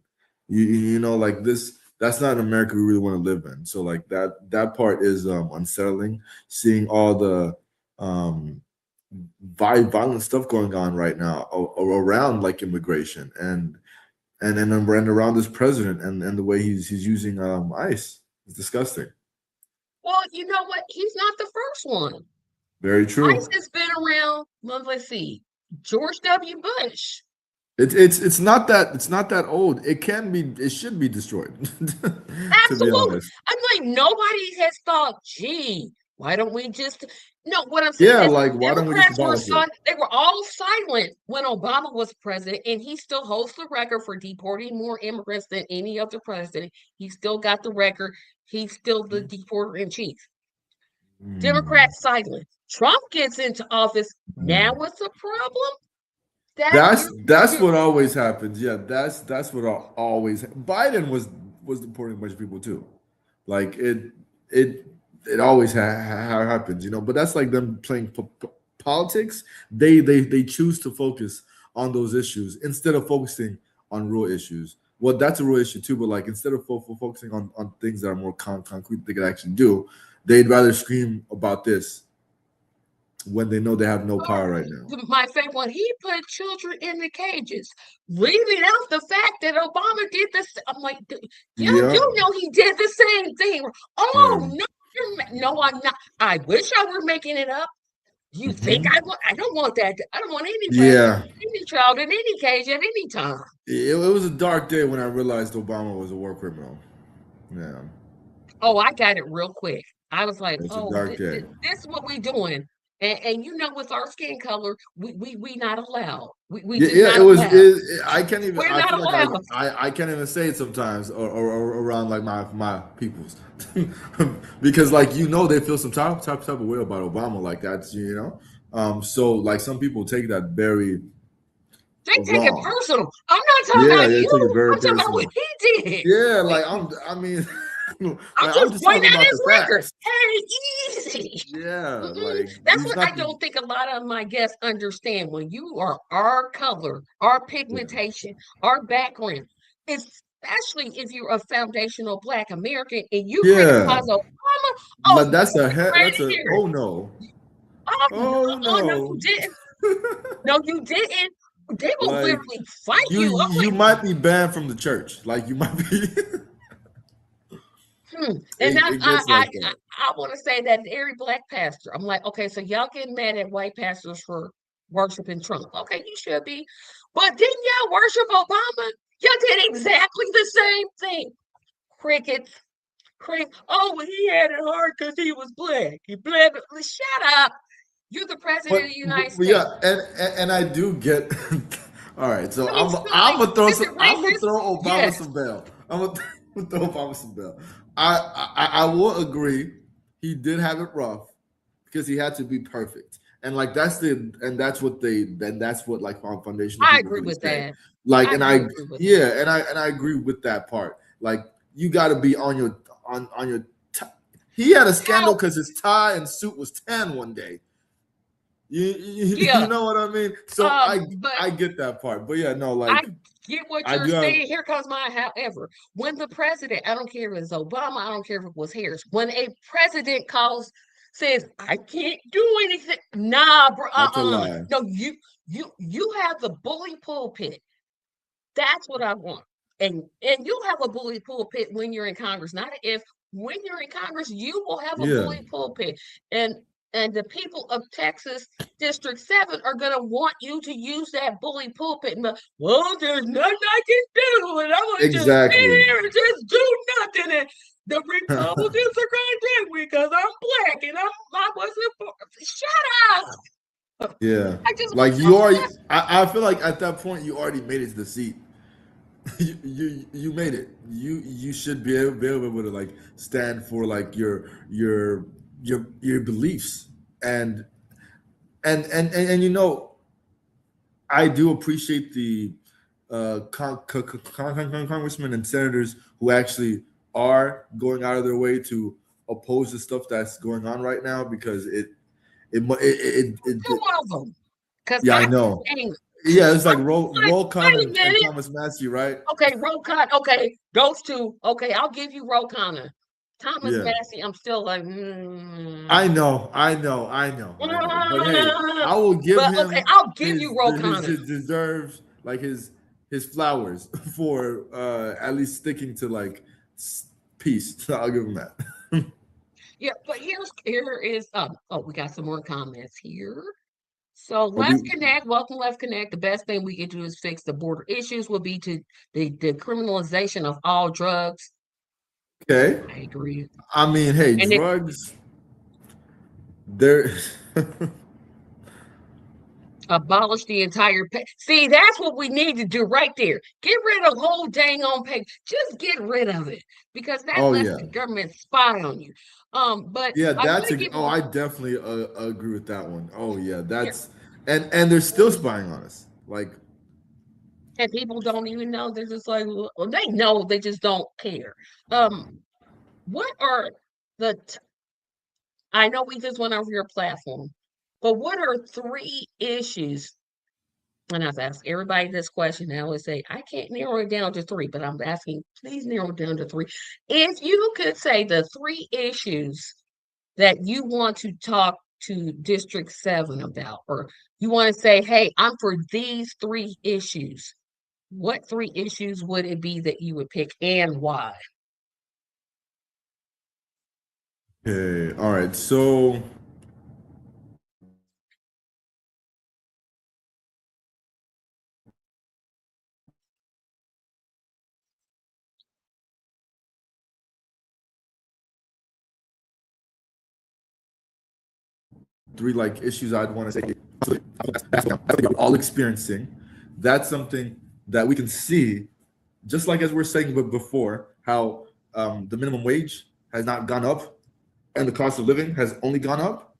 You know like this that's not an America we really want to live in. So like that part is unsettling. Seeing all the um violent stuff going on right now around like immigration and around this president and the way he's using ICE. It's disgusting. Well, you know what? He's not the first one. Very ICE true. has been around. Well, let's see, George W. Bush. It's not that old. It should be destroyed. To be Absolutely. honest. I'm like, nobody has thought, gee, why don't we just no, what I'm saying Yeah, is like why don't we just Democrats were abolish it? they were all silent when Obama was president, and he still holds the record for deporting more immigrants than any other president. He still got the record. He's still the deporter in chief. Mm. Democrats silent. Trump gets into office. Now Mm. what's the problem? That That's what always happens. Yeah, that's what always. Biden was deporting a bunch of people too. Like it it always happens, you know. But that's like them playing politics. They choose to focus on those issues instead of focusing on real issues. Well, that's a real issue too. But like instead of focusing on things that are more concrete, they can actually do. They'd rather scream about this when they know they have no power right now. my favorite one, he put children in the cages, leaving out the fact that Obama did this. I'm like, you Yeah. do know he did the same thing. Oh Mm. no, no, I'm not. I wish I were making it up. You think Mhm. I want? I don't want that. I don't want any president, Yeah. any child in any cage at any time. It was a dark day when I realized Obama was a war criminal. Yeah, Oh, I got it real quick. I was like, it's a oh, dark day. this is what we doing. And you know, with our skin color, we not allowed. We Yeah, just yeah, not allowed. I can't even. We're I not feel like allowed. I can't even say it sometimes or around like my peoples, because like they feel some type of way about Obama, like that's you know. So like some people take that very They take it wrong. personal. I'm not talking Yeah, about they take it you. very I'm talking about what personal. he did. Yeah, Like, like I mean, I'm like I'm just just pointing talking out about the his record. facts. Hey, easy. Yeah, Mm-mm. like That's he's what I not the. don't think a lot of my guests understand. When you are our color, our Yeah. pigmentation, our background, especially if you're a foundational Black American and you Yeah. criticize Obama, oh, But you get ready that's to a hear it. oh no. Oh, no, Oh no, you no. didn't. No, you didn't. They will Like literally fight you. I'm you like, might be banned from the church. Like you might be And that's it gets like that. I want to say that to every Black pastor. I'm like, okay, so y'all getting mad at white pastors for worshiping Trump. Okay, you should be. But didn't y'all worship Obama? Y'all did exactly the same thing. Crickets. Oh, well, he had it hard because he was Black. He Black. Shut up. You're the president of the United Yeah, States. and I do get all right, so I mean, I'm really, gonna throw is it I'm gonna racist? throw Obama Yes. some bail. I'm gonna throw Obama some bail. I will agree he did have it rough because he had to be perfect. And like that's what like foundational I people agree really with say. that. Like I and do I agree with that. yeah, and I agree with that part. Like you got to be on your on your he had a scandal How? because his tie and suit was tan one day. You Yeah. know what I mean? So But I get that part. But yeah, no, I like get what I you're do have saying. Here comes my however. When the president, I don't care if it's Obama, I don't care if it was Harris. When a president says, I can't do anything. Nah, bro, that's a lie. No, you have the bully pulpit. That's what I want. And you'll have a bully pulpit when you're in Congress, not if when you're in Congress, you will have a Yeah, bully pulpit. And and the people of Texas District 7 are gonna want you to use that bully pulpit and well, there's nothing I can do, and I'm gonna just sit exactly. here and just do nothing. And the Republicans are gonna get me because I'm Black and I wasn't born. Shut up. Yeah. I just Like want you y'all to already listen. I feel like at that point you already made it to the seat. You made it. You should be able to like stand for like your beliefs and you know I do appreciate the congressmen and senators who actually are going out of their way to oppose the stuff that's going on right now because Two of them. Because yeah, I I know. ain't Yeah, it's I'm like like, Roll Con wait a and minute. Thomas Massey, right? Okay, Ro Khanna. Okay, those two. Okay, I'll give you Ro Khanna. Thomas Yeah. Massey, I'm still like, I know, I know, I know, I know. But hey, I will give but okay, him I'll give you his Ro deserves, like his flowers for at least sticking to like peace. I'll give him that. Yeah, but here is oh, we got some more comments here. So But let's connect. Welcome, let's connect. The best thing we can do is fix the border issues will be to the criminalization of all drugs. okay. I agree. I mean, hey, And it drugs. There. abolish the entire pay. See, that's what we need to do right there. Get rid of the whole dang on pay. Just get rid of it because that Oh lets yeah, the government spy on you. But yeah. I want That's to a. give Oh, I definitely agree with that one. Oh yeah, yeah, that's and they're still spying on us. Like, and people don't even know. They're just like, well, they know, they just don't care. Um, what are the I know we just went over your platform, but what are three issues? And I've asked everybody this question. I always say, I can't narrow it down to three, but I'm asking, please narrow it down to three. If you could say the three issues that you want to talk to District 7 about, or you want to say, hey, I'm for these three issues, what three issues would it be that you would pick and why? okay, all right. So three like issues I'd want to say. That's what we're all experiencing. That's something that we can see, just like as we're saying before, how the minimum wage has not gone up and the cost of living has only gone up.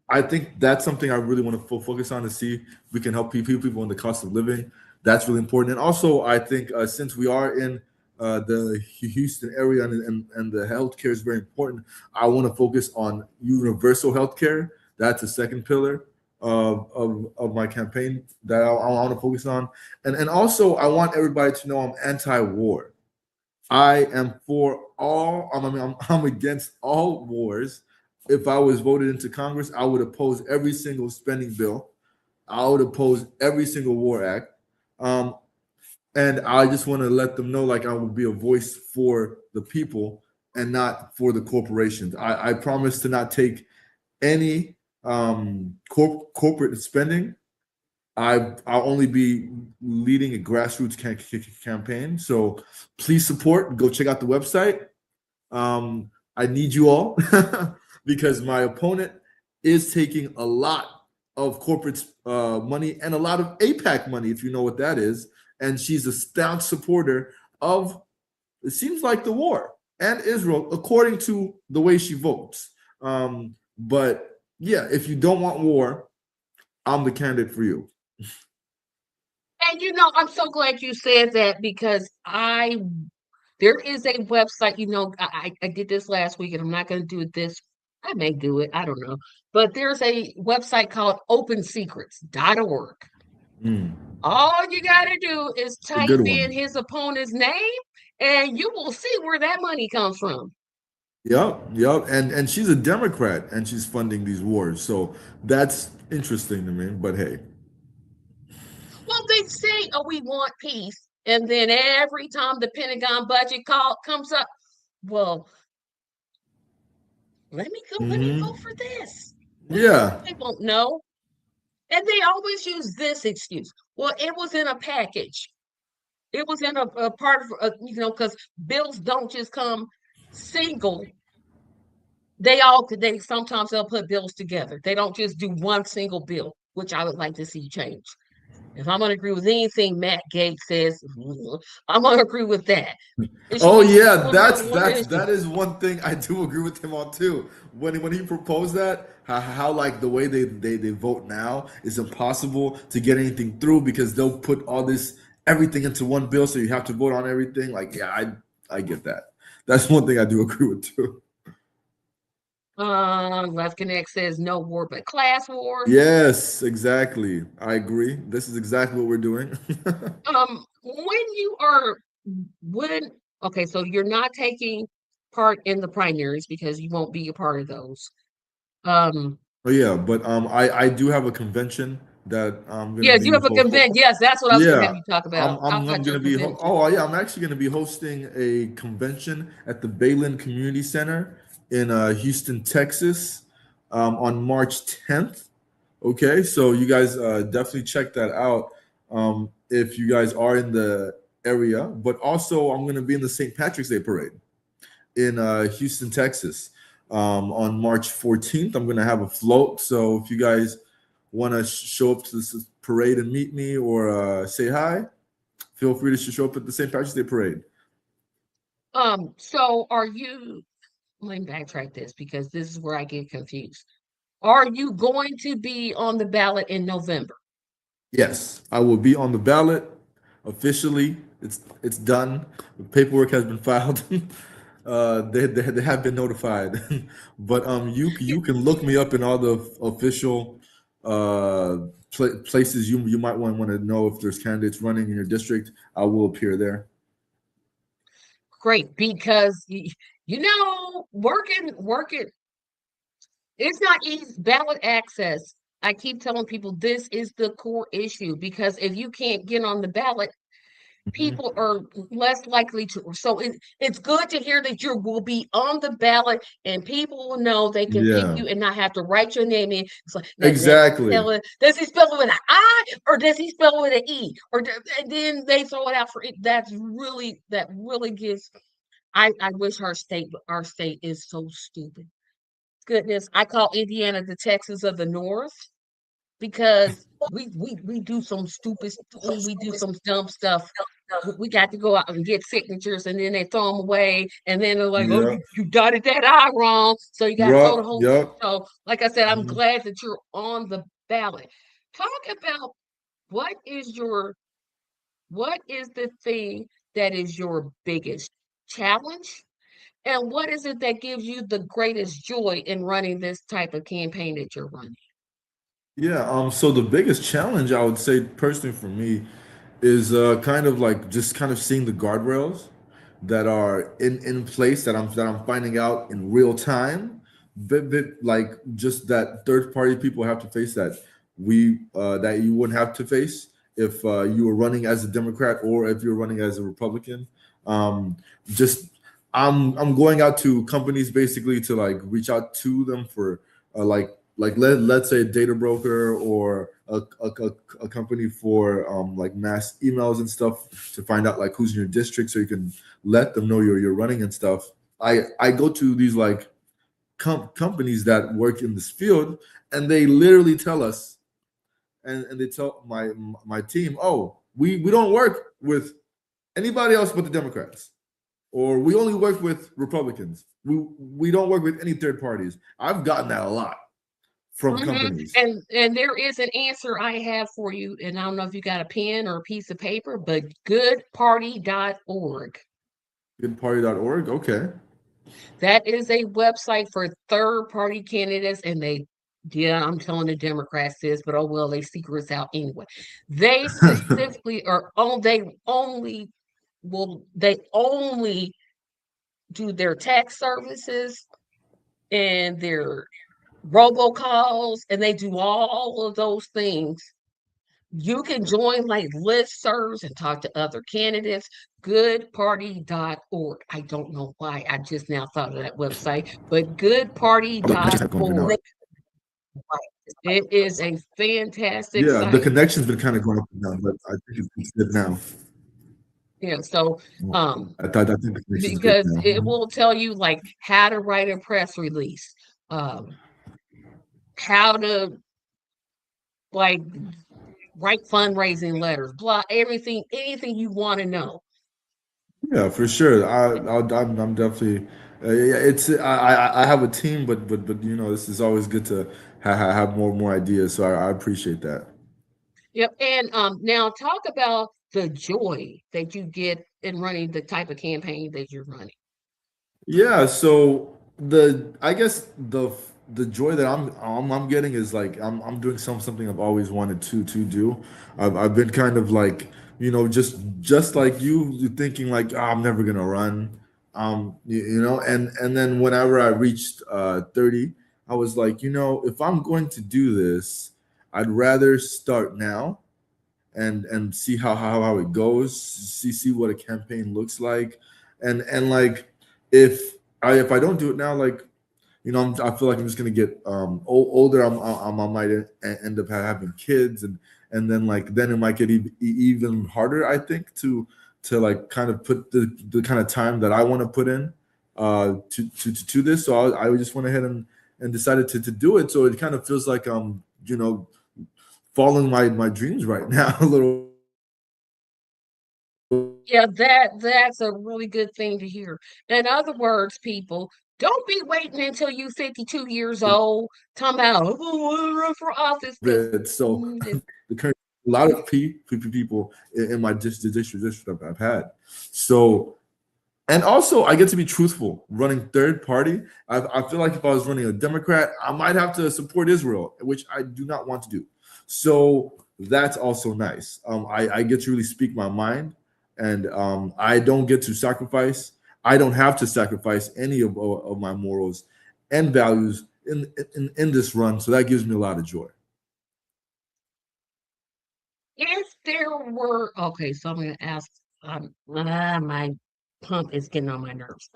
I think that's something I really want to focus on to see if we can help people in the cost of living. That's really important. And also, I think since we are in the Houston area and the healthcare is very important, I want to focus on universal healthcare. That's a second pillar of my campaign that I want to focus on. And also, I want everybody to know I'm anti-war. I am for all. I mean, I'm against all wars. If I was voted into Congress, I would oppose every single spending bill. I would oppose every single war act. Um, and I just want to let them know, like, I will be a voice for the people and not for the corporations. I promise to not take any corporate spending. I'll only be leading a grassroots campaign. So please support. Go check out the website. I need you all because my opponent is taking a lot of corporate money and a lot of APAC money, if you know what that is. And she's a staunch supporter of, it seems like, the war and Israel, according to the way she votes. But yeah, if you don't want war, I'm the candidate for you. And I'm so glad you said that because there is a website, I did this last week and I'm not going to do it this. I may do it. I don't know. But there's a website called opensecrets.org. Mm, All you got to do is a type good in one. his opponent's name and you will see where that money comes from. Yep, yep. And she's a Democrat and she's funding these wars. So that's interesting to me. But hey. Well, they say, oh, we want peace. And then every time the Pentagon budget call comes up, well, let me vote Hmm. for this. Well, Yeah. they won't know. And they always use this excuse. Well, it was in a package. It was in a part of, because bills don't just come single. They sometimes they'll put bills together. They don't just do one single bill, which I would like to see change. If I'm going to agree with anything Matt Gates says, I'm going to agree with that. It should Oh be yeah, one issue. that is one thing I do agree with him on too. When he proposed that, how like the way they vote now is impossible to get anything through because they'll put all this everything into one bill, so you have to vote on everything. Like, yeah, I get that. That's one thing I do agree with too. Left Connect says no war but class war. Yes, exactly. I agree. This is exactly what we're doing. When you are when okay, so you're not taking part in the primaries because you won't be a part of those. Um, Oh yeah, but I do have a convention that I'm gonna yes, you be have a hosting. convention. Yes, that's what I was going to have Yeah, you talk about. Talk I'm about your gonna be convention. oh yeah, I'm actually gonna be hosting a convention at the Bayland Community Center in Houston, Texas, on March 10th. Okay, so you guys definitely check that out if you guys are in the area. But also, I'm gonna be in the St. Patrick's Day Parade in Houston, Texas, on March 14th. I'm gonna have a float, so if you guys want to show up to this parade and meet me or say hi, feel free to show up at the St. Patrick's Day Parade. So are you, let me backtrack this because this is where I get confused. Are you going to be on the ballot in November? Yes, I will be on the ballot officially. It's done. The paperwork has been filed. They have been notified. But you can look me up in all the official places you might want to know if there's candidates running in your district. I will appear there. Great, because you know, working, it's not easy. Ballot access. I keep telling people this is the core issue because if you can't get on the ballot, Mhm. people are less likely to. So it's good to hear that you will be on the ballot and people will know they can pick Yeah, you and not have to write your name in. It's like, exactly. does he spell it with an I or does he spell it with an E? And then they throw it out for it. That really gives. I wish our state is so stupid. Goodness, I call Indiana the Texas of the North because we do some stupid we do some dumb stuff. We got to go out and get signatures and then they throw them away and then they're like, oh, Yeah. you dotted that I wrong, so you got to throw the Yup. whole. Yup. So like I said, I'm Mhm. glad that you're on the ballot. Talk about what is your what is the thing that is your biggest challenge, and what is it that gives you the greatest joy in running this type of campaign that you're running? Yeah. So the biggest challenge I would say personally for me is kind of like just kind of seeing the guardrails that are in place that I'm finding out in real time. Bit like just that third party people have to face that you wouldn't have to face if you were running as a Democrat or if you're running as a Republican. Just I'm going out to companies basically to like reach out to them for let's say a data broker or a company for like mass emails and stuff to find out like who's in your district so you can let them know you're running and stuff. I go to these like companies that work in this field and they literally tell us and they tell my team, oh, we don't work with anybody else but the Democrats, or we only work with Republicans. We don't work with any third parties. I've gotten that a lot from Mhm, companies. and there is an answer I have for you, and I don't know if you got a pen or a piece of paper, but goodparty.org. Goodparty.org. Okay. That is a website for third-party candidates, and they yeah, I'm telling the Democrats this, but oh well, they secrets out anyway. They specifically are on they only do their tax services and their robocalls, and they do all of those things. You can join like listservs and talk to other candidates. Goodparty.org. I don't know why. I just now thought of that website, but I just have going goodparty.org. now. It is a fantastic Yeah, the site. connection's been kind of going up and down, but I think it's good now. Yeah, so um I think the connection's good because now. it will tell you like how to write a press release, um, how to like write fundraising letters, blah, everything, anything you want to know. Yeah, for sure. I'm definitely. Yeah, it's I have a team, but this is always good to have more ideas. So I appreciate that. Yep. And now talk about the joy that you get in running the type of campaign that you're running. Yeah, so I guess the joy that I'm getting is like I'm doing something I've always wanted to do. I've been kind of like just like you thinking like, "Ah, I'm never gonna run. And then whenever I reached 30, I was like, if I'm going to do this, I'd rather start now and see how it goes, see what a campaign looks like, and like if I don't do it now, like I feel like I'm just gonna get older. I might end up having kids, and then it might get even harder. I think to like kind of put the kind of time that I want to put in to this. So I just went ahead and decided to do it. So it kind of feels like I'm following my dreams right now a little bit. Yeah, that's a really good thing to hear. In other words, people, don't be waiting until you 52 years old, talking about, oh, I wanna run for office, because So the current a lot of people in my district I've had. So and also I get to be truthful running third party. I feel like if I was running a Democrat, I might have to support Israel, which I do not want to do. So that's also nice. I get to really speak my mind, and I don't get to sacrifice. I don't have to sacrifice any of my morals and values in this run. So that gives me a lot of joy. if there were, okay, so I'm going to ask, my pump is getting on my nerves.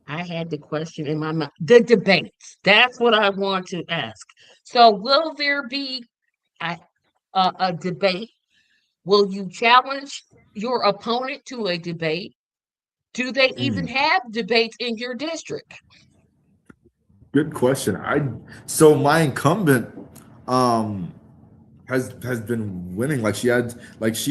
I had the question in my mind, the debates. That's what I want to ask. So, will there be a, a debate? Will you challenge your opponent to a debate? Do they even Mm. have debates in your district? Good question. So my incumbent um has been winning. Like she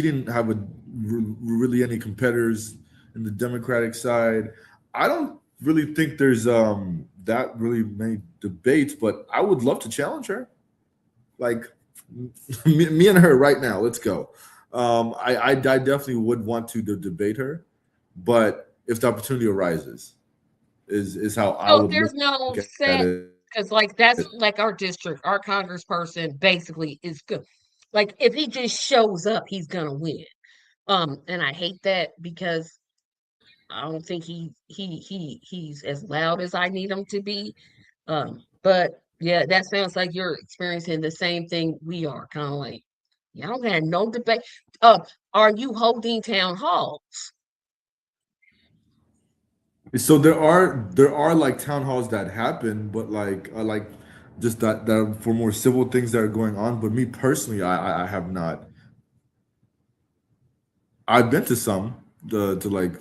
didn't have really any competitors in the Democratic side. I don't really think there's that really many debates, but I would love to challenge her. Like me and her right now. Let's go. I definitely would want to debate her, but if the opportunity arises, is how I So would there's look no at set, it. because like that's like our district, our congressperson basically is good. Like if he just shows up, he's gonna win. And I hate that because I don't think he's as loud as I need him to be. But yeah, that sounds like you're experiencing the same thing we are, kind of like y'all had no debate. Uh, are you holding town halls? So there are like town halls that happen, but like just that for more civil things that are going on. But me personally, I have not. I've been to some to like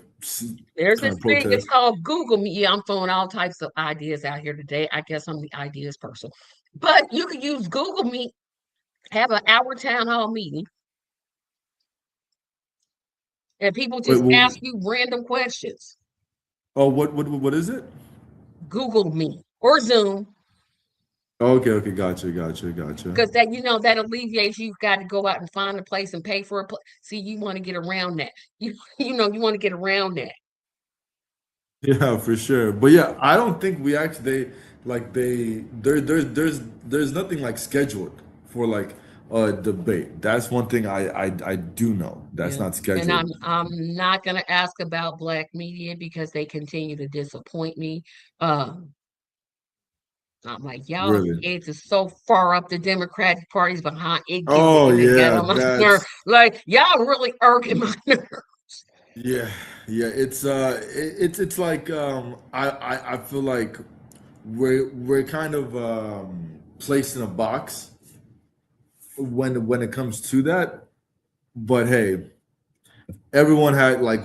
There's kind this of thing, it's protest. called Google Me. Yeah, I'm throwing all types of ideas out here today. I guess I'm the ideas person. But you could use Google Meet, have an hour town hall meeting, and people Wait, just well, ask you random questions. oh, what is it? Google Meet or Zoom, Okay, okay, gotcha. because that that alleviates you've got to go out and find a place and pay for a place. See, you want to get around that. You want to get around that. Yeah, for sure. But yeah, I don't think we actually like they there's nothing like scheduled for like a debate. That's one thing I do know. That's Yeah. not And I'm scheduled. I'm not gonna ask about black media because they continue to disappoint me. Um, I'm like, y'all Really. heads is so far up the Democratic Party's behind. Oh Even get yeah, on my nerve. that's Like, y'all really irking my nerves. yeah, yeah. It's like I feel like we're kind of placed in a box when it comes to that. But hey, everyone had like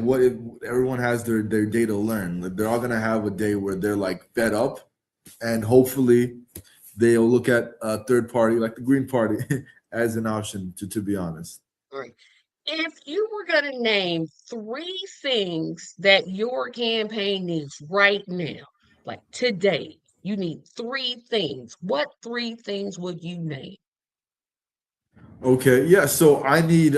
everyone has their day to learn. Like, they're all gonna have a day where they're like fed up, and hopefully they'll look at a third party like the Green Party as an option. To be honest. All right. If you were going to name three things that your campaign needs right now, like today, you need three things. What three things would you name? Okay, yeah. So I need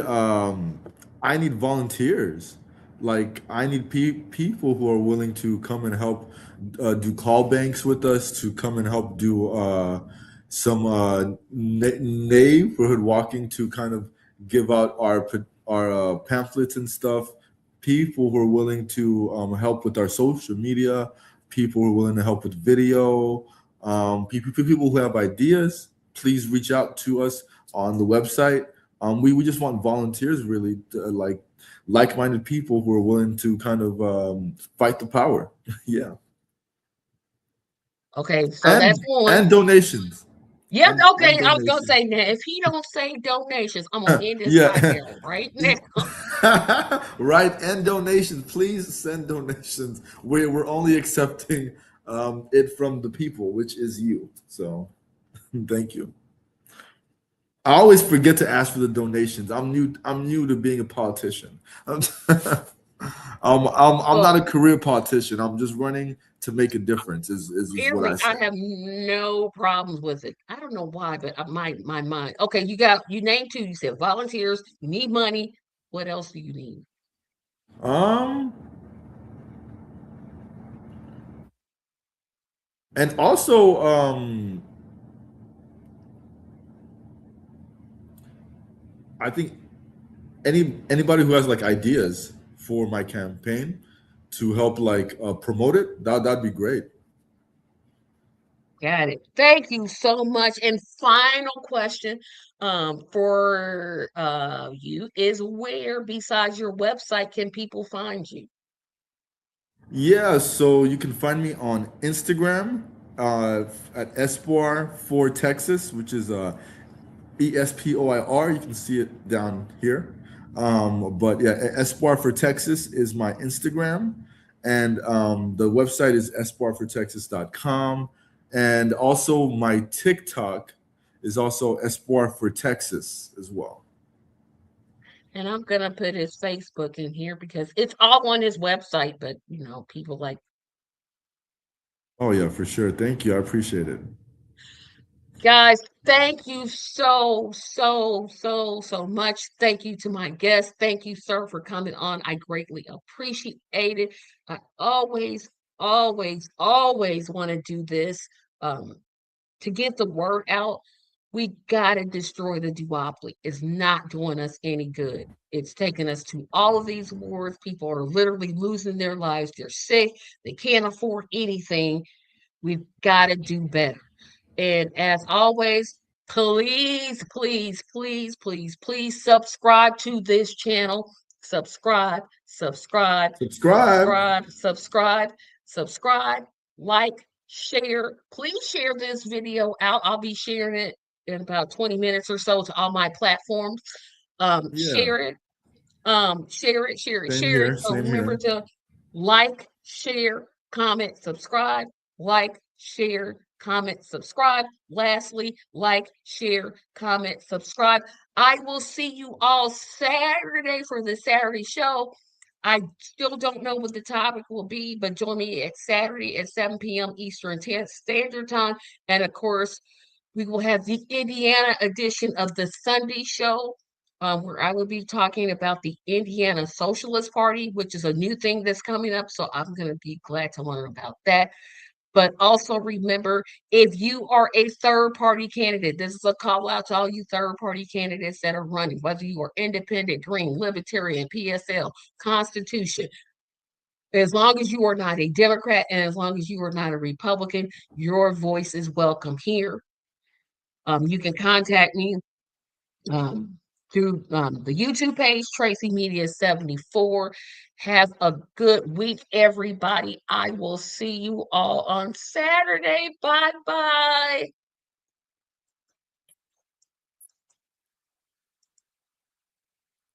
volunteers. Like I need people who are willing to come and help do call banks with us, to come and help do some neighborhood walking, to kind of give out our pamphlets and stuff. people who are willing to help with our social media, people who are willing to help with video, people who have ideas, please reach out to us on the website. We just want volunteers, really, to, like-minded people who are willing to kind of fight the power. Yeah. Okay, so that's and one. and donations. Yep, And okay. I was gonna donations. say now, if he don't say donations, I'm gonna end this right Yeah. there, right now. Right, and donations. Please send donations. We're only accepting it from the people, which is you. So thank you. I always forget to ask for the donations. I'm new to being a politician. I'm not Look, a career politician. I'm just running to make a difference. Is what I seriously, I say. have no problems with it. I don't know why, but my mind. Okay, you named two. You said volunteers. You need money. What else do you need? Um, and also I think anybody who has like ideas for my campaign to help promote it, that'd be great. Got it. Thank you so much. And final question for you is where besides your website can people find you? Yeah, so you can find me on Instagram at Espoir for Texas, which is Espoir. You can see it down here. But yeah, Espoir for Texas is my Instagram, and the website is espoirfortexas.com, and also my TikTok is also Espoir for Texas as well. And I'm gonna put his Facebook in here because it's all on his website, but people like Oh yeah, for sure. Thank you. I appreciate it. guys, thank you so much. Thank you to my guest. Thank you, sir, for coming on. I greatly appreciate it. I always want to do this. Um, to get the word out, we gotta destroy the duopoly. It's not doing us any good. It's taking us to all of these wars. People are literally losing their lives. They're sick. They can't afford anything. We've got to do better. And as always, please subscribe to this channel. Subscribe, subscribe, Subscribe. subscribe, subscribe, subscribe, like, share. Please share this video out. I'll be sharing it in about 20 minutes or so to all my platforms. Yeah. Share it. Share it, share it, Same share it. here. So Same remember here. to like, share, comment, subscribe, like, share, comment, subscribe. Lastly, like, share, comment, subscribe. I will see you all Saturday for the Saturday show. I still don't know what the topic will be, but join me at Saturday at 7 p.m. Eastern Standard Time. And of course, we will have the Indiana edition of the Sunday show, where I will be talking about the Indiana Socialist Party, which is a new thing that's coming up. So I'm going to be glad to learn about that. But also remember, if you are a third party candidate, this is a call out to all you third party candidates that are running, whether you are independent, green, libertarian, PSL, Constitution. As long as you are not a Democrat and as long as you are not a Republican, your voice is welcome here. You can contact me um, through the YouTube page, Tracy Media 74. Have a good week, everybody. I will see you all on Saturday. Bye bye.